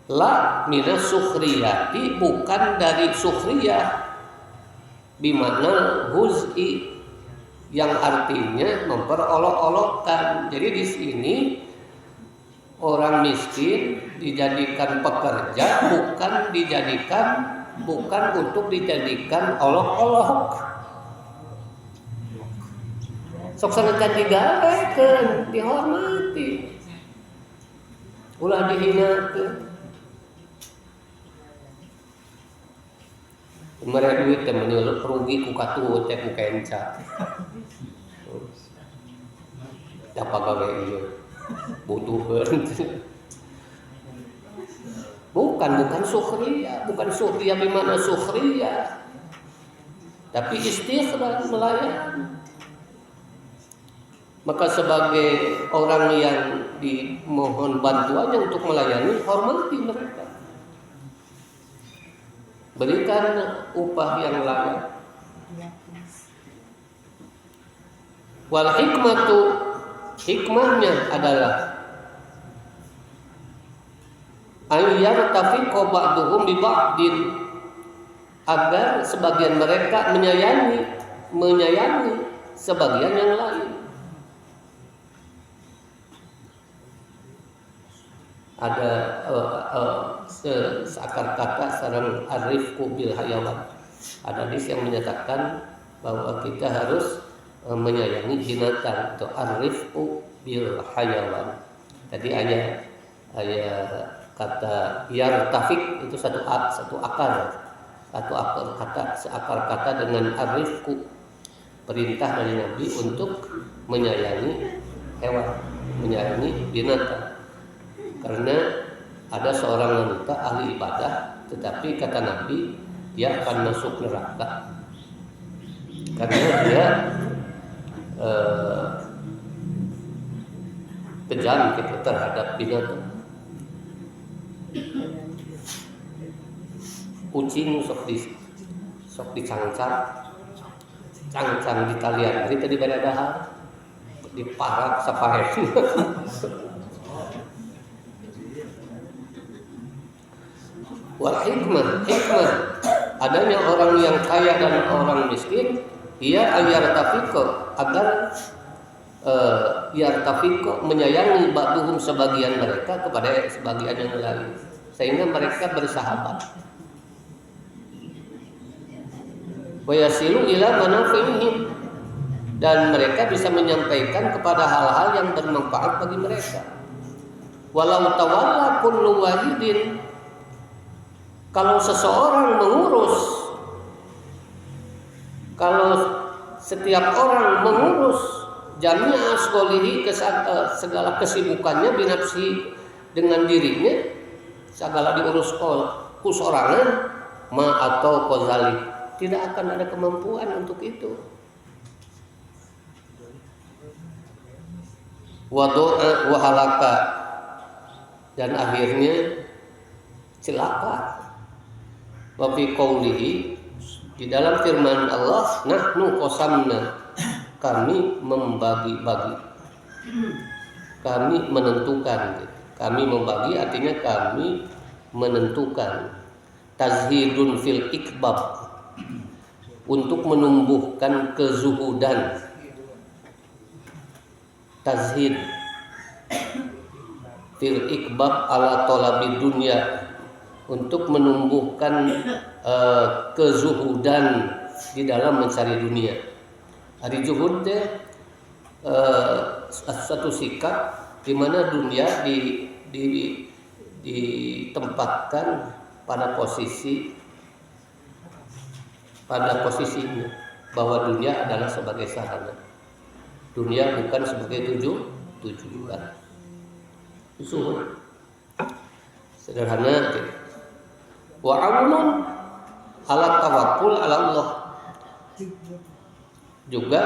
[SPEAKER 1] La minas sukhriyati, bukan dari sukhriyah, bimana huz'i, yang artinya memperolok-olokkan. Jadi di sini orang miskin dijadikan pekerja, bukan untuk dijadikan olok-olok. Sok sanejan digawekeun, dihormati, ulah dihinakeun. Mereka duit teh meuneuh rugi ku katuut teh ku kenca. Da pagawe ieu butuheun. Bukan sukhriyah, bukan sukhriyah bimana sukhriyah, tapi istikhdam, melayani. Maka sebagai orang yang dimohon bantuannya untuk melayani, hormati mereka, berikan upah yang layak. Wal hikmatu, hikmahnya adalah ayyar tafiqo ba'duhum bi ba'din, agar sebagian mereka menyayangi menyayangi sebagian yang lain. Ada seakar kata sareng arifku bil hayawan. Ada hadis yang menyatakan bahwa kita harus menyayangi binatang, itu arifku bil hayawan. Tadi ayat kata yartafik itu satu akar kata, seakar kata dengan arifku, perintah dari Nabi untuk menyayangi hewan, menyayangi binatang. Karena ada seorang wanita ahli ibadah, tetapi kata Nabi dia akan masuk neraka karena dia kejam gitu terhadap binatang. Kucing sok dicangcang di talian, jadi tadi pada dahar diparak sapahe. Wal hikmah adanya orang yang kaya dan orang miskin, ia yartafiko, agar yartafiko menyayangi ba'duhum sebagian mereka kepada sebagian yang lain, sehingga mereka bersahabat. Wa yasilu ila manafi'ihim, dan mereka bisa menyampaikan kepada hal-hal yang bermanfaat bagi mereka. Walau tawalla kullu wahidin, kalau seseorang mengurus, kalau setiap orang mengurus jami'a asghalihi, segala kesibukannya binafsi dengan dirinya, segala diurus ku sorangan, ma atau kozalik, tidak akan ada kemampuan untuk itu. Wadoa wahalaka, dan akhirnya celaka. Wa fi qoulihi, di dalam firman Allah, nahnu qasamna, kami membagi-bagi, kami menentukan. Kami membagi artinya kami menentukan. Tazhidun fil ikbab, untuk menumbuhkan kezuhudan. Tazhid fil ikbab ala talabi dunya, untuk menumbuhkan kezuhudan di dalam mencari dunia. Hari zuhud satu sikap di mana dunia ditempatkan pada posisinya, bahwa dunia adalah sebagai sarana. Dunia bukan sebagai tujuan. Zuhud sederhana. Wa aunun ala tawakkul ala Allah, juga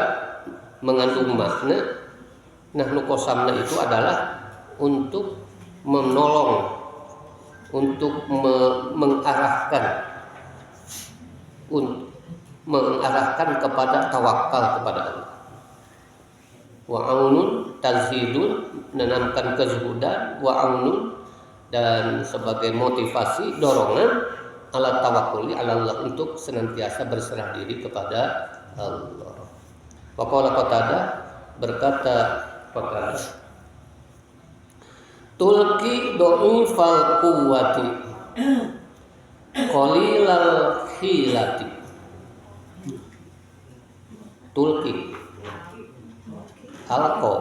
[SPEAKER 1] mengandung makna nahnu qasamna itu adalah untuk menolong, untuk mengarahkan kepada tawakal kepada Allah. Wa aunun tazhidun, menanamkan kezuhudan, wa aunun, dan sebagai motivasi, dorongan, ala tawakkuli ala Allah, untuk senantiasa berserah diri kepada Allah. Wa qala Qatadah, berkata Qatadah, tulki dha'ifal quwwati qalilal hilati. Tulki alqa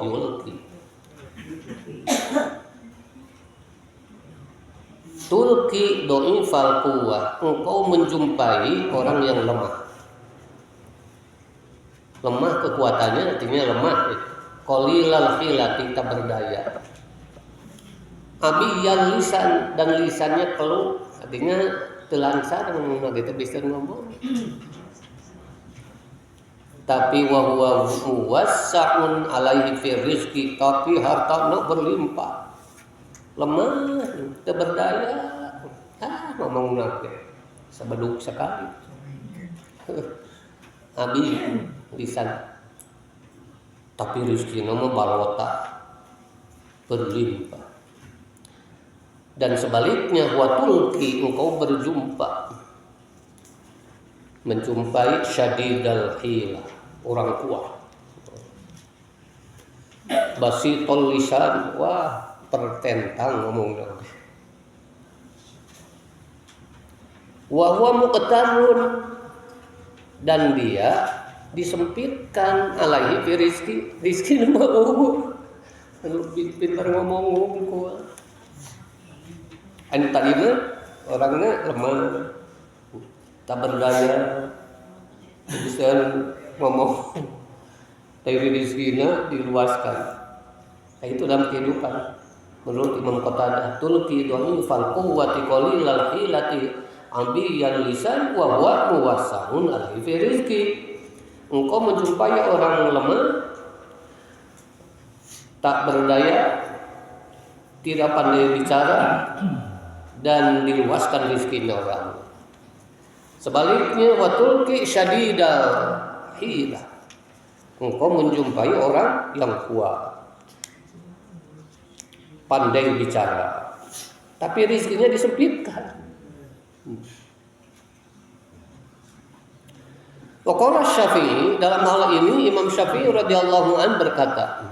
[SPEAKER 1] yulki. Tulki dha'ifal quwwah, engkau menjumpai orang yang lemah. Lemah kekuatannya artinya lemah. Qalilal hilati, tak berdaya. Abiyal lisan, dan lisannya keluh, artinya telansa dengan kita bisa ngomong. Tapi wa huwa muwassa'un alaihi fi rizqi, tapi hartanya berlimpah. Lemah, tak berdaya. Ngomong nake sebeduk sekali. Abi lisan, tapi rizkinya mah balota, berlimpah. Dan sebaliknya, wa tulki, engkau berjumpa menjumpai syadidal hilah, orang kuat. Basitol lisan, wah pertentang ngomongnya. Wa huwa muqtarun, dan dia disempitkan alaihi fi rizki mau pintar ngomong kuat. Anu tadi mah orangnya lemah, tak berdaya, bisa ngomong. Tapi rizkinya diluaskan. Nah, itu dalam kehidupan. Menurut Imam Qatadah, tulqi dha'ifal quwwati qalilal hilati ambiyan lisan wa huwa muwassahun alaihi fi rizki. Engkau menjumpai orang lemah, tak berdaya, tidak pandai bicara, dan diluaskan rizkinya orang. Sebaliknya, watulki syadidal hilah, engkau menjumpai orang yang kuat, pandai bicara, tapi rizkinya disempitkan. Waqala Syafi'i, dalam hal ini Imam Syafi'i radhiyallahu an berkata,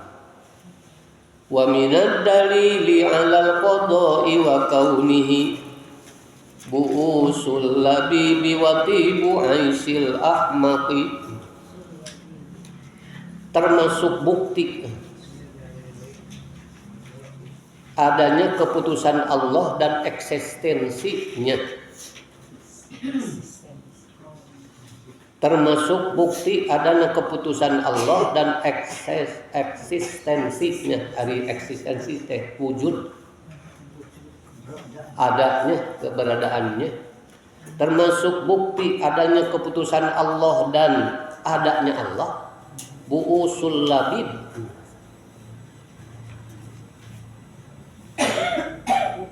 [SPEAKER 1] wa minad dalili 'alal qada'i wa kaunihi bu'usul labibi wa tibu 'aisil ahmaqi, termasuk bukti adanya keputusan Allah dan eksistensinya, termasuk bukti adanya keputusan Allah dan eksistensinya. Hari eksistensi teh wujud, adanya, keberadaannya. Termasuk bukti adanya keputusan Allah dan adanya Allah, bu'usul labib,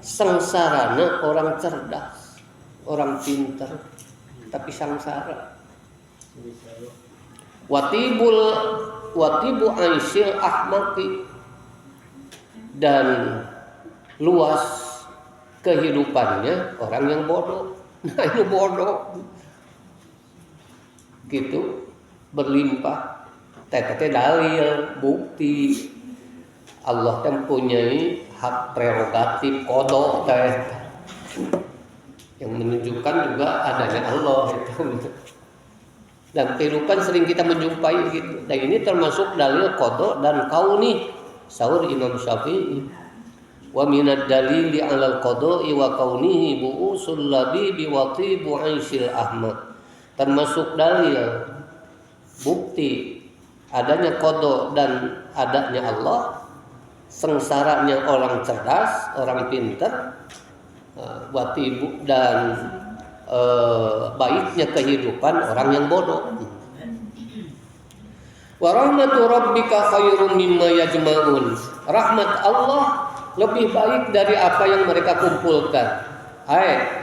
[SPEAKER 1] sengsarana orang cerdas, orang pintar, tapi sengsara. Watibu aisyil ahmaqi, dan luas kehidupannya orang yang bodoh. Nah, itu bodoh gitu, berlimpah. Tete dalil, bukti Allah mempunyai hak prerogatif kodok yang menunjukkan juga adanya Allah itu. Dan kehidupan sering kita menjumpai gitu. Dan ini termasuk dalil kodok dan kauni. Sahur Imam Syafi'i, wa minad dalili 'alal qada'i wa kaunihi bu'usul labibi wa tibu 'aisyil ahmad. Termasuk dalil bukti adanya kodok dan adanya Allah, sengsaranya orang cerdas, orang pintar, watibu, dan baiknya kehidupan orang yang bodoh. Wa rahmatu rabbika khairum mimma yajma'un. Rahmat Allah lebih baik dari apa yang mereka kumpulkan.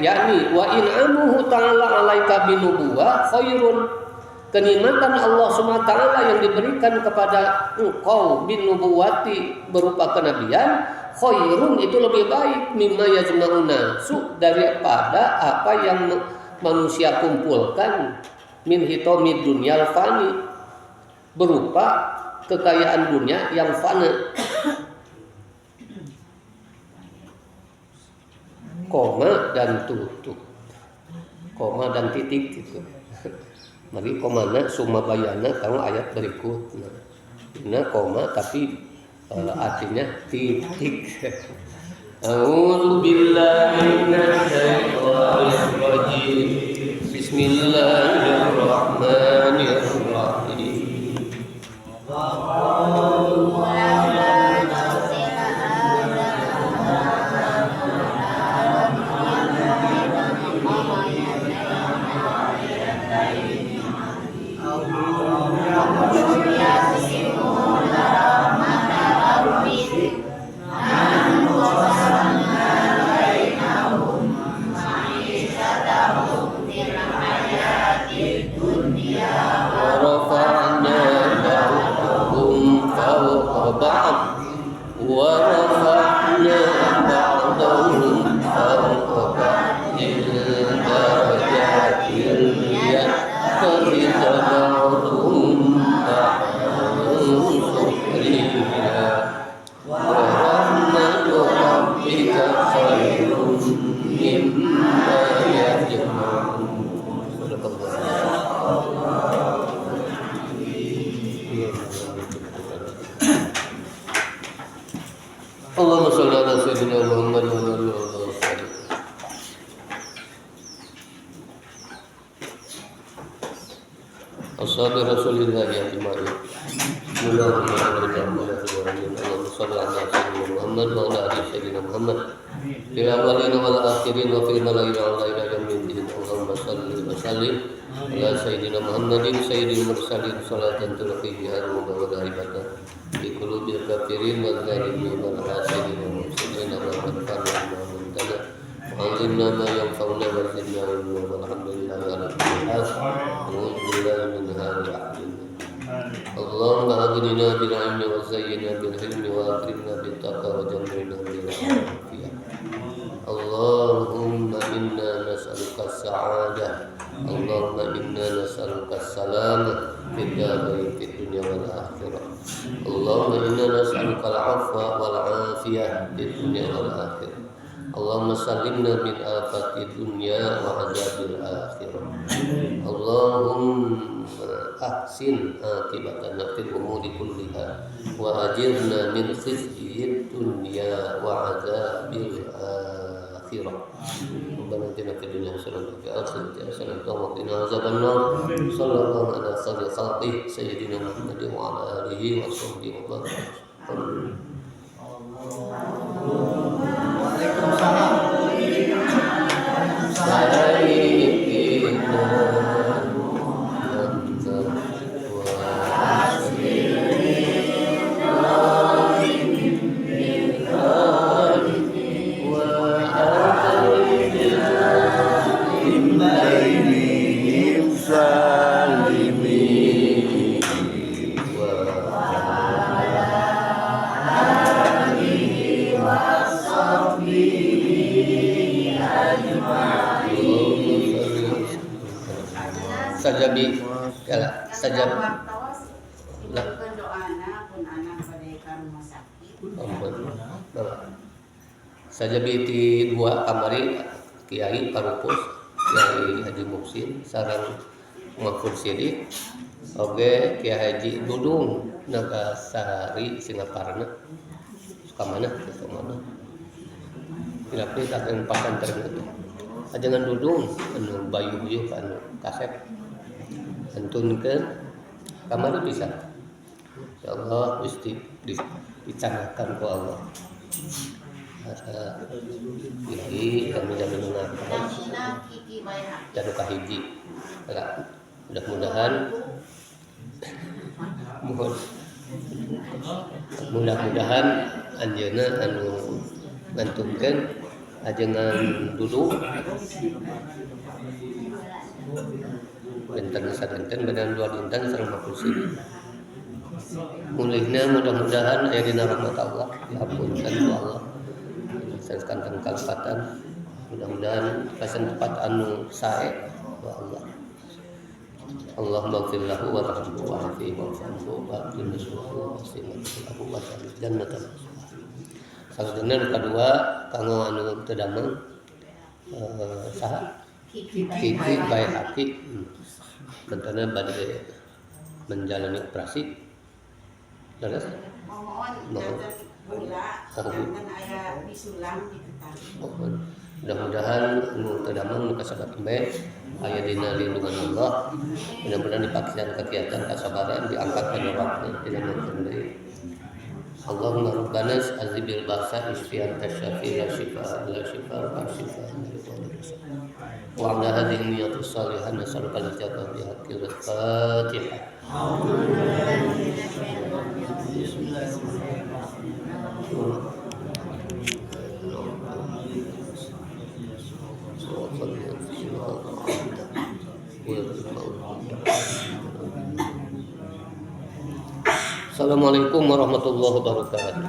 [SPEAKER 1] Yakni wa in'amuhu ta'ala 'alaika binubuwah khairun. Kenikmatan Allah SWT yang diberikan kepada engkau binubuwati berupa kenabian, khairun, itu lebih baik, mimma yajma'una, daripada apa yang manusia kumpulkan, min hitomid dunyal fani, berupa kekayaan dunia yang fana. Koma dan tutup, koma dan titik gitu. Mari komana summa bayana kalau ayat berikut. Nah, koma tapi artinya titik. A'udzu billahi minasyaitonir rajim. Bismillahirrahmanirrahim.
[SPEAKER 2] Dunia
[SPEAKER 1] Allahumma shalli ala sayyidina Muhammad wa ala alihi wa sahbihi. Ashabi Rasulillah ajma'in. Bismillahirrahmanirrahim. Allahumma shalli ala sayyidina Muhammad wa ala ali sayyidina Muhammad. Fil awwalin wal akhirin wa fil malaa'il a'la ila yaumil Allahumma shalli wa sallim ala sayyidina Muhammadin sayyidil mursalin salatan turqihi wa barakatuh. Di qulubil kafirin wal zalimin wal hasidin wal mufsidin wa rabbana mantana wa'allimna ma yanfa'una wa zidna ilma walhamdulillahi ala kulli hal. Alhamdulillah min hadhihi Allahumma aghnina bil ilmi wa zayyina bil hilmi wa akrimna bit taqwa wa jamilna bil afiyah. Allahumma inna nas'aluka as-sa'adah. Allahumma inna nas'aluka as-salamah fid darain fid dunya wal akhirah. Allahumma inna nas'aluka al-'afwa wal 'afiyah fid dunya wal akhirah. Allahumma sallimna min afati dunya wa 'adzabil akhirah. Allahumma ahsin akibatana fil umuri kulliha wa ajirna min khizyid dunya wa 'adzabil akhirah. Rabbana atina fid dunya hasanatan wa fil akhirati hasanatan wa qina azabannar. Sallallahu ala khairil khalqi sayyidina Muhammadin wa ala alihi wa sahbihi wa sallam. Sajabi kala sajab lah
[SPEAKER 2] doana pun anak pada rumah sakit.
[SPEAKER 1] Sajabi ti dua kamari Kiai Parupus Kiai Haji Muksin sareng Mahfud Sidik oge Kiai Haji Dudung Nagasari Singaparna suka mana pilih akan pasantren itu ajangan Dudung anu bayu-bayu anu kasep antunkeun kamari bisa insyaallah Gusti dicanakan ku Allah asa iki kami jamin jadu kahiji mudah-mudahan mudah-mudahan anjeunna anu ngantunkeun ajengan Dudung dinten sadenten badan dua dinten sareng makusi mulihna mudah-mudahan aya dina rahmat Allah diampunkan ku Allah diseskan kalpatan mudah-mudahan kasan tempat anu sae ku Allah Allahumma ighfir lahu wa tarhamhu wa afihi wa anhu wa qina syururi wa sinatu wa jannatan salajengna kadua kanggo anu teu damel saha Kiki baik hati tentang badai menjalani operasi terus mudah-mudahan terdamang kasabat embe aya dina lindungan Allah mudah-mudahan dipaksakan kegiatan kasabaran diangkat penyebabnya tidak nanti Allahumma rabbana azibil ba'sa isfian tasyafi la shifa la shifa la shifa wa ala hadhihi niyatus salihan nasallu al-jannah bi haqqil Fatihah. Assalamualaikum warahmatullahi wabarakatuh.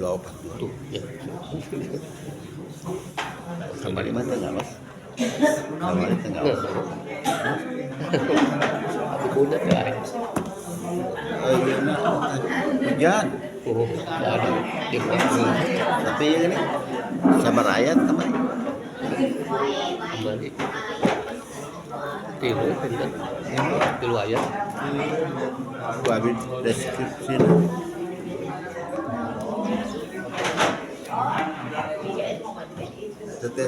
[SPEAKER 1] Dua tuh ya.
[SPEAKER 3] Sama di mana nggak mas? Sama di tengah.
[SPEAKER 1] Aku punya kan.
[SPEAKER 3] Iya nak. Hujan.
[SPEAKER 1] Oh, ada di mana?
[SPEAKER 3] Tapi ini sabar ayat kembali.
[SPEAKER 1] Kembali. tilu pinten. Tilu ayat.
[SPEAKER 3] Ku abi deskripsi